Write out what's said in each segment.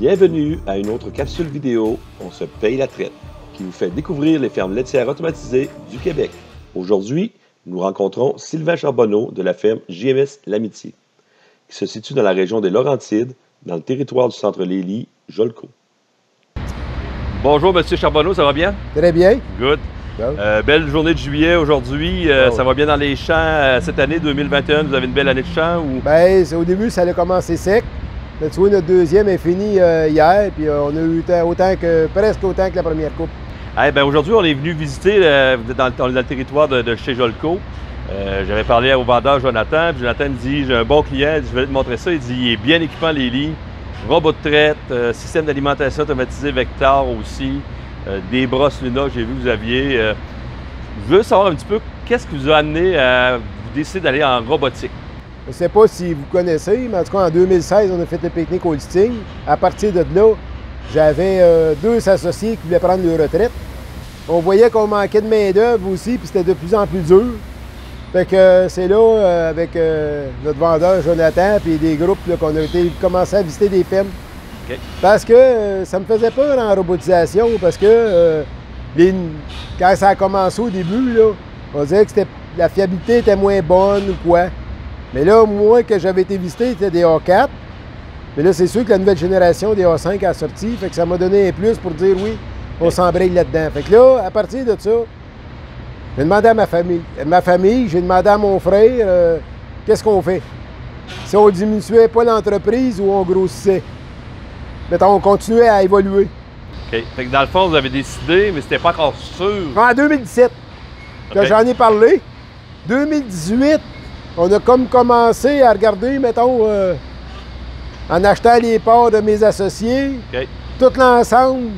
Bienvenue à une autre capsule vidéo On se paye la traite, qui vous fait découvrir les fermes laitières automatisées du Québec. Aujourd'hui, nous rencontrons Sylvain Charbonneau de la ferme JMS L'Amitié, qui se situe dans la région des Laurentides, dans le territoire du centre Lélie, Jolco. Bonjour, M. Charbonneau, ça va bien? Très bien. Good. Belle journée de juillet aujourd'hui. Ça va bien dans les champs cette année 2021? Vous avez une belle année de champs? Ou... Bien, au début, ça a commencé sec. Mais tu vois, notre deuxième est fini hier, puis on a eu presque autant que la première coupe. Aujourd'hui, on est venu visiter dans le territoire de chez Jolco. J'avais parlé au vendeur Jonathan, puis Jonathan me dit, j'ai un bon client, je vais te montrer ça. Il dit, il est bien équipant les lits, robot de traite, système d'alimentation automatisé Vector aussi, des brosses Luna que j'ai vu que vous aviez. Je veux savoir un petit peu, qu'est-ce qui vous a amené à vous décider d'aller en robotique? Je ne sais pas si vous connaissez, mais en tout cas, en 2016, on a fait le pique-nique au listing. À partir de là, j'avais deux associés qui voulaient prendre leur retraite. On voyait qu'on manquait de main-d'œuvre aussi, puis c'était de plus en plus dur. Fait que c'est là, avec notre vendeur Jonathan, puis des groupes qu'on a commencé à visiter des fermes. Okay. Parce que ça me faisait peur en robotisation, parce que quand ça a commencé au début, là, on disait que la fiabilité était moins bonne ou quoi. Mais là, moi, que j'avais été visité, c'était des A4. Mais là, c'est sûr que la nouvelle génération des A5 a sorti. Fait que ça m'a donné un plus pour dire oui, on s'embraye là-dedans. Fait que là, à partir de ça, j'ai demandé à ma famille. J'ai demandé à mon frère, qu'est-ce qu'on fait? Si on diminuait pas l'entreprise ou on grossissait? Mettons, on continuait à évoluer. OK. Fait que dans le fond, vous avez décidé, mais c'était pas encore sûr. En 2017, que j'en ai parlé. 2018, on a comme commencé à regarder, mettons, en achetant les parts de mes associés, tout l'ensemble,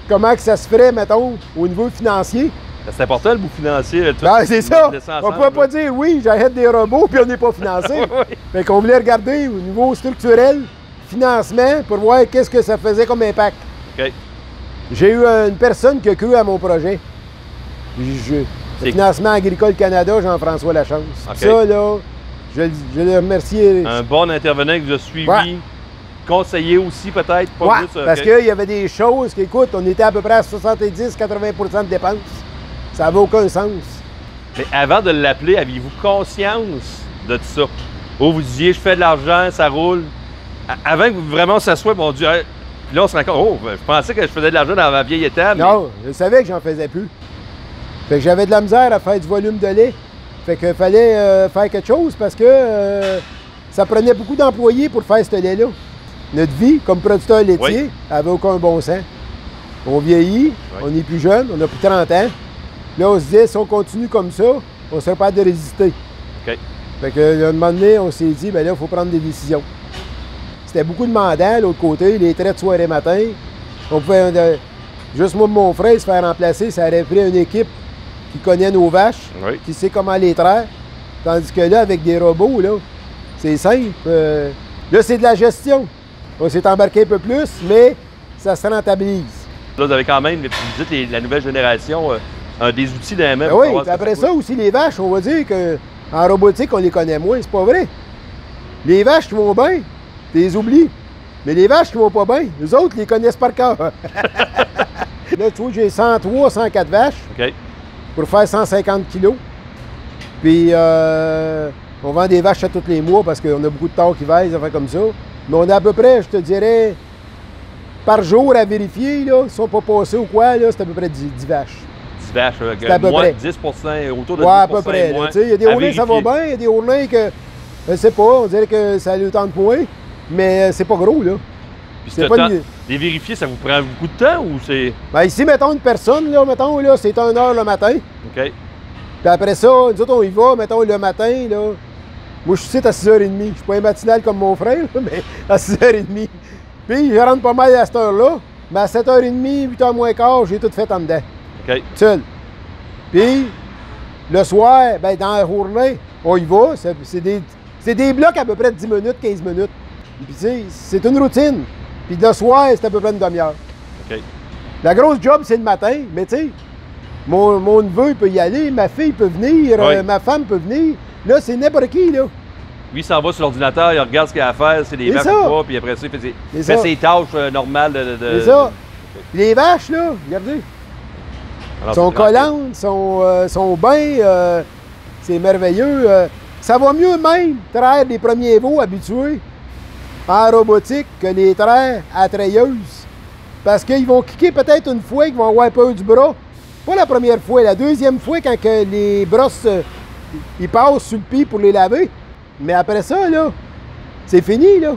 comment que ça se ferait, mettons, au niveau financier. C'est important le bout financier. C'est ça. On ne peut pas dire oui, j'achète des robots puis on n'est pas financé. Oui. Fait qu'on voulait regarder au niveau structurel, financement, pour voir qu'est-ce que ça faisait comme impact. Okay. J'ai eu une personne qui a cru à mon projet. Le Financement Agricole Canada, Jean-François Lachance. Okay. Ça, là, je le remercie. Un bon intervenant qui vous a suivi, conseillé aussi peut-être, pas juste. Parce qu'il y avait des choses qu'écoute, on était à peu près à 70-80 de dépenses. Ça n'avait aucun sens. Mais avant de l'appeler, aviez-vous conscience de tout ça? Ou vous disiez, je fais de l'argent, ça roule. Avant que vraiment ça soit, mon Dieu, puis là on se rend compte, oh, je pensais que je faisais de l'argent dans ma vieille étape. Non, je savais que j'en faisais plus. Fait que j'avais de la misère à faire du volume de lait. Fait qu'il fallait faire quelque chose parce que ça prenait beaucoup d'employés pour faire ce lait-là. Notre vie, comme producteur laitier, avait aucun bon sens. On vieillit, on est plus jeune, on a plus de 30 ans. Là, on se disait, si on continue comme ça, on ne serait pas de résister. Okay. Fait que, un moment donné, on s'est dit, bien là, il faut prendre des décisions. C'était beaucoup de mandats, l'autre côté, les traites soir et matin. On pouvait, juste moi et mon frère, se faire remplacer, ça aurait pris une équipe qui connaît nos vaches, qui sait comment les traire. Tandis que là, avec des robots, là, c'est simple. Là, c'est de la gestion. On s'est embarqué un peu plus, mais ça se rentabilise. Là, vous avez quand même, vous dites, la nouvelle génération, des outils dans la main. Oui, après ça aussi, les vaches, on va dire qu'en robotique, on les connaît moins. C'est pas vrai. Les vaches qui vont bien, tu les oublies. Mais les vaches qui vont pas bien, les autres, les connaissent par cœur. Là, tu vois, j'ai 103, 104 vaches. OK. Pour faire 150 kilos. Puis, on vend des vaches à tous les mois parce qu'on a beaucoup de temps qui vaillent, ça fait comme ça. Mais on a à peu près, je te dirais, par jour à vérifier, là, si on pas passé ou quoi, là, c'est à peu près 10 vaches. 10 vaches, à peu près. 10 autour de 10 à peu près. Il y a des ourlins, ça va bien, il y a des ourlins que, je sais pas, on dirait que ça le tente moins, mais c'est pas gros, là. Puis pas les vérifier, ça vous prend beaucoup de temps ou c'est... Bien, ici, mettons une personne, là, mettons, là, c'est 1 heure le matin. OK. Puis après ça, nous autres, on y va, mettons, le matin, là. Moi, je suis ici à 6h30. Je suis pas un matinal comme mon frère, là, mais à 6h30. Puis, je rentre pas mal à cette heure-là. Mais à 7h30, 8h moins quart, j'ai tout fait en dedans. OK. Seul. Puis, le soir, bien, dans la journée, on y va. C'est des blocs à peu près de 10 minutes, 15 minutes. Puis, tu sais, c'est une routine. Puis le soir, c'est à peu près une demi-heure. OK. La grosse job, c'est le matin, mais tu sais, mon neveu peut y aller, ma fille peut venir, ma femme peut venir. Là, c'est n'importe qui, là. Lui, il s'en va sur l'ordinateur, il regarde ce qu'il a à faire, c'est les vaches ou pas, puis après ça, il fait ses tâches normales de... C'est ça. Les vaches, là, regardez. Alors, sont collantes, sont bien, c'est merveilleux. Ça va mieux même traire les premiers veaux habitués en robotique que les traire à treilleuse. Parce qu'ils vont cliquer peut-être une fois, qu'ils vont avoir peur du bras. Pas la première fois, la deuxième fois quand que les brosses ils passent sur le pied pour les laver. Mais après ça, là, c'est fini, là.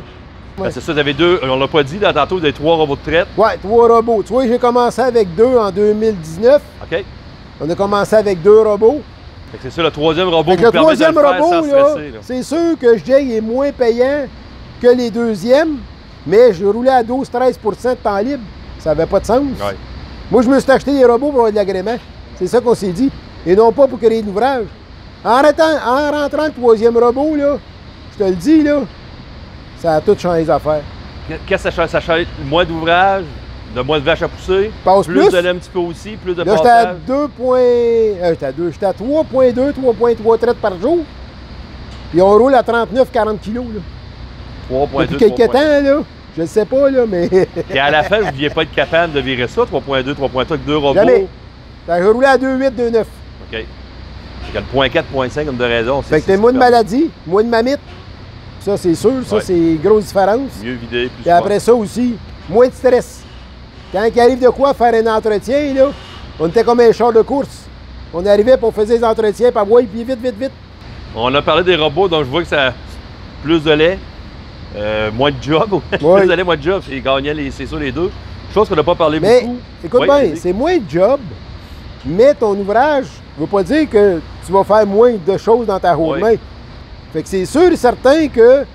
Ben, c'est ça, vous avez deux, on l'a pas dit, là, tantôt, vous avez 3 robots de traite. Ouais, 3 robots. Tu vois, j'ai commencé avec 2 en 2019. OK. On a commencé avec 2 robots. C'est ça, le 3e robot vous permet de le faire sans stresser. C'est sûr que je dis qu'il est moins payant que les deuxièmes, mais je roulais à 12-13 % de temps libre. Ça n'avait pas de sens. Ouais. Moi, je me suis acheté des robots pour avoir de l'agrément. C'est ça qu'on s'est dit. Et non pas pour créer de l'ouvrage. En rentrant le 3e robot, là, je te le dis, là, ça a tout changé les affaires. Qu'est-ce que ça change? Ça change moins d'ouvrage, de moins de vaches à pousser, plus de lait un petit peu aussi, plus de là, passage. J'étais à 3,2, 3,3 traites par jour. Puis on roule à 39-40 kilos. 3,2, depuis quelques temps, là. Je ne sais pas, là, mais... Et à la fin, vous ne deviez pas être capable de virer ça, 3,2, 3,3 avec 2 robots? Jamais. Je roulais à 2,8, 2,9. OK. Il y a le 0,4, 0,5 comme de raison. Fait que t'as moins de maladie, moins de mamite. Ça, c'est sûr. Ça, c'est une grosse différence. Mieux vidé, plus Et après ça aussi, moins de stress. Quand il arrive de quoi faire un entretien, là, on était comme un char de course. On arrivait pour on faisait des entretiens, par bois, puis vite, vite, vite. On a parlé des robots, donc je vois que ça a plus de lait, moins de job. Oui. Plus de lait, moins de job. C'est gagnant, c'est ça, les deux. Chose qu'on n'a pas parlé mais, beaucoup. Écoute bien, c'est moins de job, mais ton ouvrage ne veut pas dire que tu vas faire moins de choses dans ta haute main. Fait que c'est sûr et certain que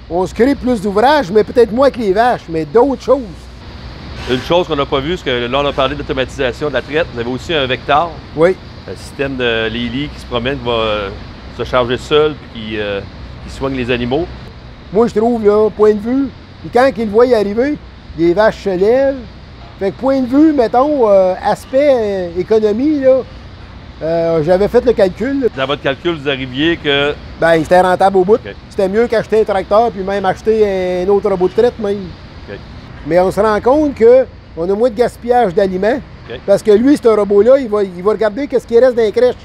on se crée plus d'ouvrages, mais peut-être moins que les vaches, mais d'autres choses. Une chose qu'on n'a pas vue, c'est que là, on a parlé d'automatisation de la traite. Vous avez aussi un vecteur. Oui. Un système de Lily qui se promène, qui va se charger seul, puis qui soigne les animaux. Moi, je trouve, là, point de vue, puis quand ils le voient y arriver, les vaches se lèvent. Fait que point de vue, mettons, aspect économie, là, j'avais fait le calcul. Là. Dans votre calcul, vous arriviez que... Ben, c'était rentable au bout. Okay. C'était mieux qu'acheter un tracteur, puis même acheter un autre robot de traite, même. Okay. Mais on se rend compte qu'on a moins de gaspillage d'aliments, okay. Parce que lui, ce robot-là, il va regarder qu'est-ce qui reste dans les crèches.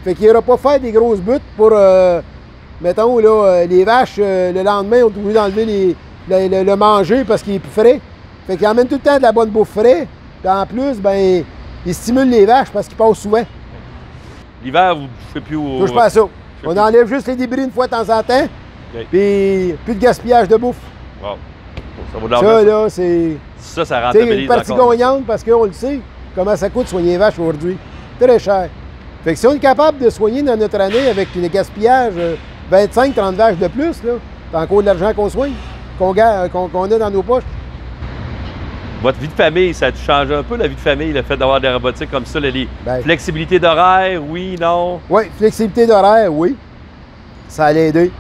Fait qu'il n'ira pas faire des grosses buttes pour, mettons, là, les vaches, le lendemain, on est obligé d'enlever le manger parce qu'il est plus frais. Fait qu'il emmène tout le temps de la bonne bouffe frais. Puis en plus, ben, il stimule les vaches parce qu'ils passent souvent. L'hiver, vous ne touchez plus au... Touche pas à ça. On enlève juste les débris une fois de temps en temps. Okay. Puis plus de gaspillage de bouffe. Wow. Ça vaut de l'argent. Ça, là, c'est... Ça rentabilise une partie gagnante parce qu'on le sait, comment ça coûte soigner les vaches aujourd'hui. Très cher. Fait que si on est capable de soigner dans notre année avec un gaspillage 25-30 vaches de plus, là, c'est encore de l'argent qu'on soigne, qu'on a dans nos poches. Votre vie de famille, ça a changé un peu la vie de famille, le fait d'avoir des robotiques comme ça, les flexibilités d'horaire, oui, non? Oui, flexibilité d'horaire, oui. Ça allait aider.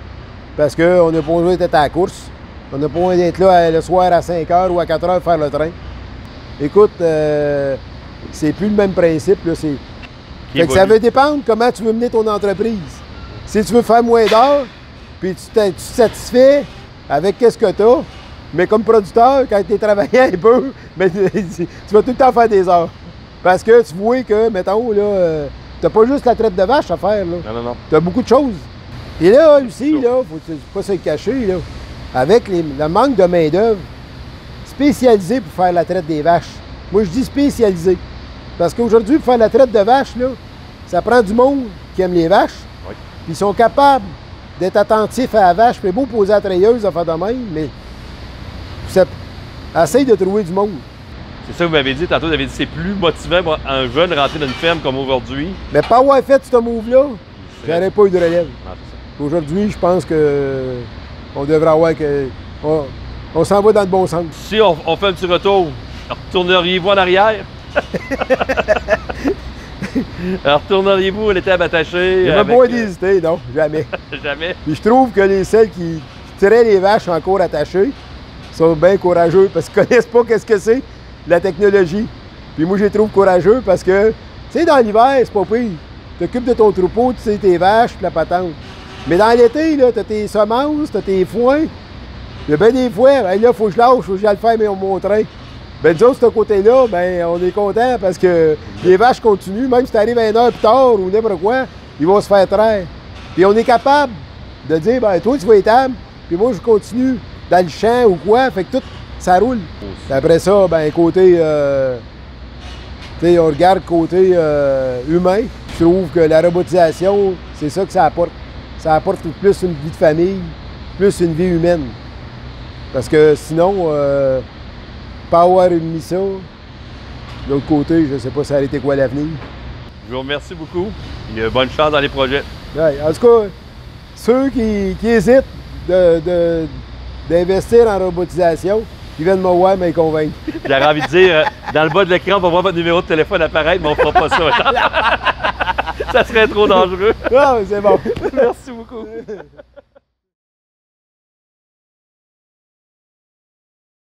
Parce qu'on n'a pas besoin d'être à la course. On n'a pas besoin d'être là le soir à 5 h ou à 4 h faire le train. Écoute, c'est plus le même principe. Là, fait que ça va dépendre comment tu veux mener ton entreprise. Si tu veux faire moins d'heures, puis tu te satisfais avec ce que tu as, mais comme producteur, quand tu es travaillé un peu, ben, tu vas tout le temps faire des heures. Parce que tu vois que, mettons, là, tu n'as pas juste la traite de vache à faire. Là. Non. Tu as beaucoup de choses. Et là, aussi, il ne faut pas se le cacher, là, avec le manque de main-d'œuvre spécialisée pour faire la traite des vaches. Moi, je dis spécialisée. Parce qu'aujourd'hui, pour faire la traite de vaches, là, ça prend du monde qui aime les vaches. Oui. Puis ils sont capables d'être attentifs à la vache. Puis beau poser à la treilleuse, à faire de même, mais essaye de trouver du monde. C'est ça que vous m'avez dit tantôt. Vous avez dit que c'est plus motivant pour un jeune de rentrer dans une ferme comme aujourd'hui. Mais pas avoir fait ce move-là, j'aurais pas eu de relève. Ah, aujourd'hui, je pense que on devrait avoir que... On s'en va dans le bon sens. Si on fait un petit retour, retourneriez-vous en arrière? Alors, retourneriez-vous à l'étape attachée? Il n'y a pas d'hésiter, non, jamais. Jamais? Puis je trouve que celles qui tiraient les vaches encore attachées sont bien courageux parce qu'ils ne connaissent pas qu'est-ce que c'est, la technologie. Puis moi, je les trouve courageux parce que, tu sais, dans l'hiver, c'est pas pire. Tu t'occupes de ton troupeau, tu sais tes vaches, puis la patente. Mais dans l'été, là, t'as tes semences, t'as tes foins. Il y a bien des fois, ben là, faut que je lâche, faut que j'aille le faire mon train. Ben, nous autres, de ce côté-là, ben, on est content parce que les vaches continuent, même si tu arrives 1 heure plus tard ou n'importe quoi, ils vont se faire traire. Puis on est capable de dire, ben, toi, tu vas étable, puis moi, je continue dans le champ ou quoi, fait que tout, ça roule. Puis après ça, ben, côté, tu sais, on regarde côté humain. Je trouve que la robotisation, c'est ça que ça apporte. Ça apporte plus une vie de famille, plus une vie humaine. Parce que sinon, pas avoir mis ça, de l'autre côté, je ne sais pas ça a été quoi l'avenir. Je vous remercie beaucoup. Et bonne chance dans les projets. Ouais, en tout cas, ceux qui hésitent d'investir en robotisation, ils viennent me voir, mais ils convaincre. J'aurais envie de dire, dans le bas de l'écran, on va voir votre numéro de téléphone apparaître, mais on ne fera pas ça. Ça serait trop dangereux. Ah, c'est bon. Merci beaucoup.